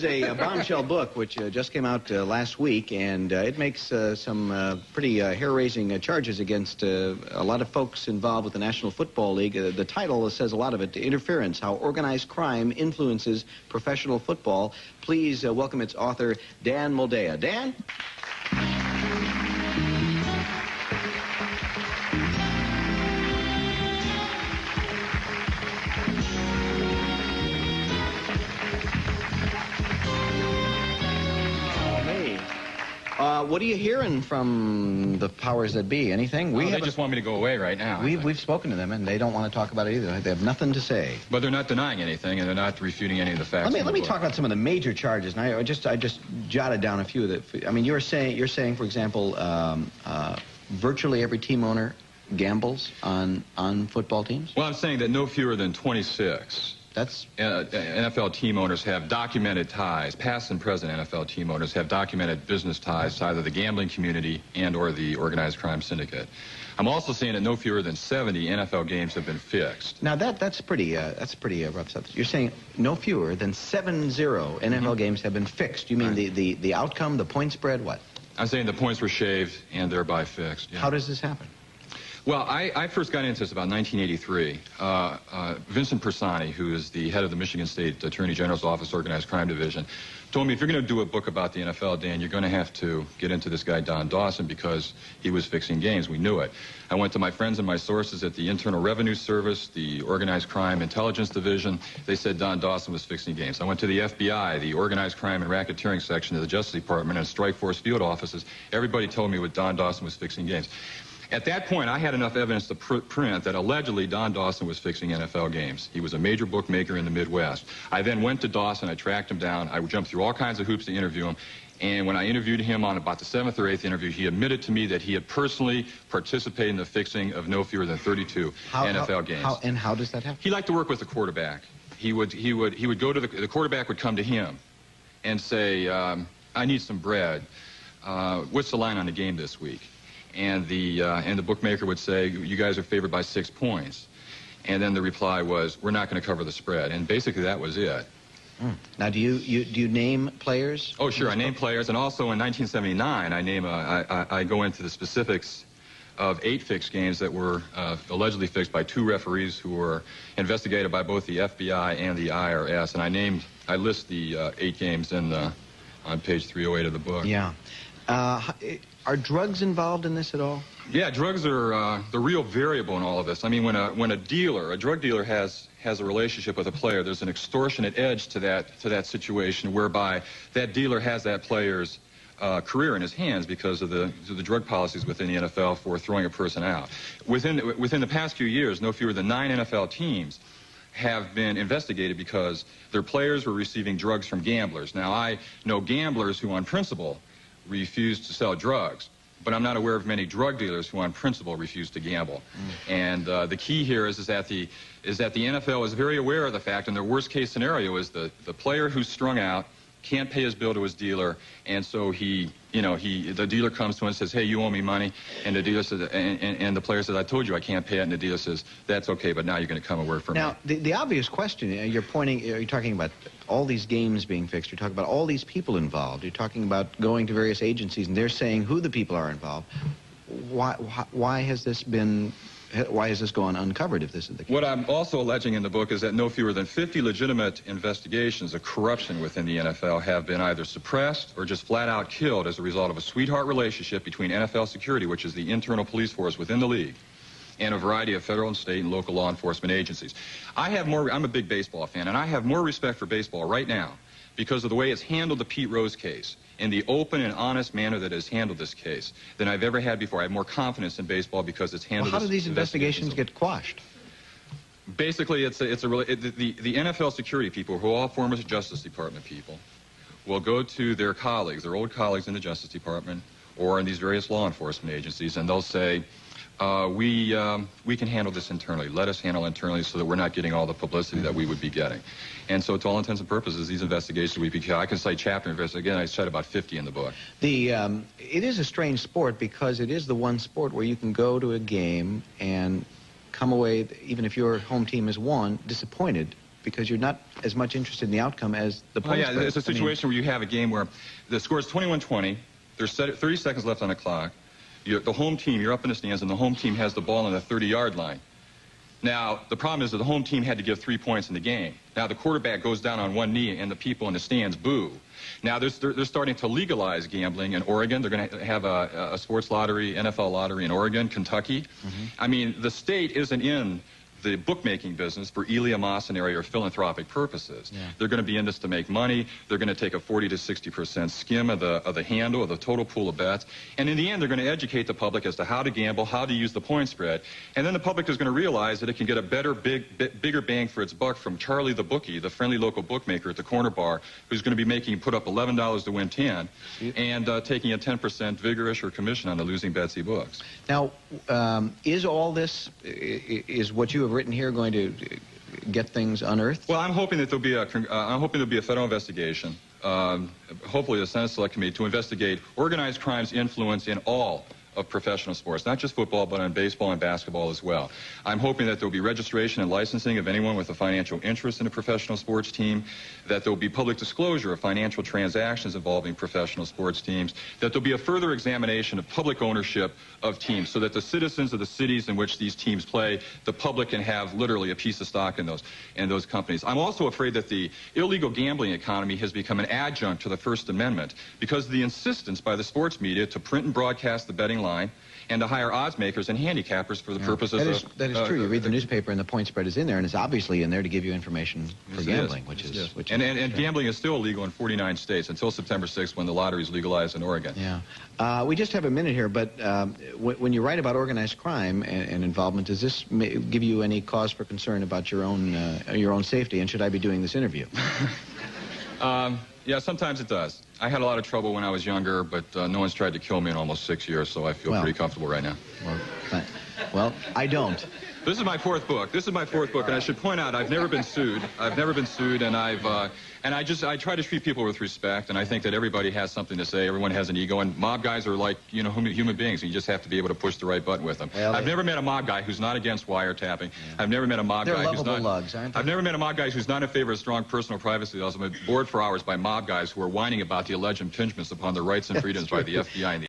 A bombshell book which just came out last week, and it makes some pretty hair-raising charges against a lot of folks involved with the National Football League. The title says a lot of it: Interference, How Organized Crime Influences Professional Football. Please welcome its author, Dan Moldea. Dan? What are you hearing from the powers that be? Anything? They just want me to go away right now. We've spoken to them, and they don't want to talk about it either. They have nothing to say. But they're not denying anything, and they're not refuting any of the facts. Let me talk about some of the major charges. And I just jotted down a few of the. I mean, you're saying, for example, virtually every team owner gambles on football teams. Well, I'm saying that no fewer than 26. That's NFL team owners have documented ties. Past and present NFL team owners have documented business ties to either the gambling community and or the organized crime syndicate. I'm also saying that no fewer than 70 NFL games have been fixed. Now that's pretty rough stuff. You're saying no fewer than 70 NFL games have been fixed. You mean the outcome, the point spread, what? I'm saying the points were shaved and thereby fixed. Yeah. How does this happen? Well, I first got into this about 1983. Vincent Persani, who is the head of the Michigan State Attorney General's Office Organized Crime Division, told me, if you're going to do a book about the NFL, Dan, you're going to have to get into this guy, Don Dawson, because he was fixing games. We knew it. I went to my friends and my sources at the Internal Revenue Service, the Organized Crime Intelligence Division. They said Don Dawson was fixing games. I went to the FBI, the Organized Crime and Racketeering Section of the Justice Department, and Strike Force field offices. Everybody told me what Don Dawson was fixing games. At that point, I had enough evidence to print that allegedly Don Dawson was fixing NFL games. He was a major bookmaker in the Midwest. I then went to Dawson, I tracked him down, I jumped through all kinds of hoops to interview him, and when I interviewed him on about the 7th or 8th interview, he admitted to me that he had personally participated in the fixing of no fewer than 32 NFL games. How does that happen? He liked to work with the quarterback. He would go to the quarterback would come to him and say, I need some bread. What's the line on the game this week? And the bookmaker would say, you guys are favored by 6 points. And then the reply was, we're not going to cover the spread. And basically that was it. Now, do you name players? Oh, sure, I name players. And also in 1979, I go into the specifics of 8 fixed games that were allegedly fixed by 2 referees who were investigated by both the FBI and the IRS. And I list the 8 games on page 308 of the book. Yeah. Are drugs involved in this at all? Yeah, drugs are the real variable in all of this. I mean, when a drug dealer has a relationship with a player, there's an extortionate edge to that situation whereby that dealer has that player's career in his hands because of the drug policies within the NFL for throwing a person out. Within the past few years, no fewer than 9 NFL teams have been investigated because their players were receiving drugs from gamblers. Now, I know gamblers who, on principle, refuse to sell drugs, but I'm not aware of many drug dealers who on principle refuse to gamble. And the key here is that the NFL is very aware of the fact, and their worst case scenario is the player who's strung out can't pay his bill to his dealer, and so the dealer comes to him and says, hey, you owe me money, and the dealer says, and the player says, I told you I can't pay it, and the dealer says, that's okay, but now you're going to come and work for me. Now, the obvious question, you're talking about all these games being fixed, you're talking about all these people involved, you're talking about going to various agencies, and they're saying who the people are involved. Why has this gone uncovered if this is the case? What I'm also alleging in the book is that no fewer than 50 legitimate investigations of corruption within the NFL have been either suppressed or just flat out killed as a result of a sweetheart relationship between NFL security, which is the internal police force within the league, and a variety of federal and state and local law enforcement agencies. I'm a big baseball fan, and I have more respect for baseball right now because of the way it's handled the Pete Rose case in the open and honest manner that it's handled this case than I've ever had before. I have more confidence in baseball because it's handled. Well, how do these investigations get quashed? Basically, the NFL security people, who are all former Justice Department people, will go to their colleagues, their old colleagues in the Justice Department or in these various law enforcement agencies, and they'll say, we can handle this internally. Let us handle internally so that we're not getting all the publicity that we would be getting. And so to all intents and purposes, these investigations, I can cite chapter investigations. Again, I cite about 50 in the book. It is a strange sport because it is the one sport where you can go to a game and come away, even if your home team has won, disappointed because you're not as much interested in the outcome as the point spread. It's a situation where you have a game where the score is 21-20. There's 30 seconds left on the clock. The home team, you're up in the stands, and the home team has the ball on the 30-yard line. Now, the problem is that the home team had to give 3 points in the game. Now, the quarterback goes down on one knee, and the people in the stands boo. Now, they're starting to legalize gambling in Oregon. They're going to have a sports lottery, NFL lottery in Oregon, Kentucky. I mean, the state isn't in the bookmaking business for eleemosynary or philanthropic purposes. They're going to be in this to make money. They're going to take a 40 to 60% skim of the handle, of the total pool of bets. And in the end, they're going to educate the public as to how to gamble, how to use the point spread. And then the public is going to realize that it can get a better, bigger bang for its buck from Charlie the bookie, the friendly local bookmaker at the corner bar, who's going to be making put up $11 to win 10, and taking a 10% vigorish or commission on the losing Betsy books. Now, is all this, is what you have written here going to get things unearthed? Well, I'm hoping that there'll be a federal investigation, hopefully the Senate Select Committee, to investigate organized crime's influence in all of professional sports, not just football, but on baseball and basketball as well. I'm hoping that there will be registration and licensing of anyone with a financial interest in a professional sports team, that there will be public disclosure of financial transactions involving professional sports teams, that there will be a further examination of public ownership of teams, so that the citizens of the cities in which these teams play, the public can have literally a piece of stock in those companies. I'm also afraid that the illegal gambling economy has become an adjunct to the First Amendment because of the insistence by the sports media to print and broadcast the betting line and to hire odds makers and handicappers for the purposes of... That is true. You read the newspaper and the point spread is in there, and it's obviously in there to give you information for gambling, which is and gambling is still illegal in 49 states until September 6th, when the lottery is legalized in Oregon. Yeah. We just have a minute here, but when you write about organized crime and involvement, does this give you any cause for concern about your own safety, and should I be doing this interview? Yeah, sometimes it does. I had a lot of trouble when I was younger, but no one's tried to kill me in almost 6 years, so I feel pretty comfortable right now. Well, I don't. This is my fourth book. This is my fourth book, and I should point out I've never been sued. I've never been sued, and I try to treat people with respect, and I think that everybody has something to say. Everyone has an ego, and mob guys are like, you know, human beings, and you just have to be able to push the right button with them. Well, I've never met a mob guy who's not against wiretapping. I've never met a mob guy who's not... lugs, aren't they? I've never met a mob guy who's not in favor of strong personal privacy laws. I've been bored for hours by mob guys who are whining about the alleged impingements upon their rights and freedoms by the FBI and the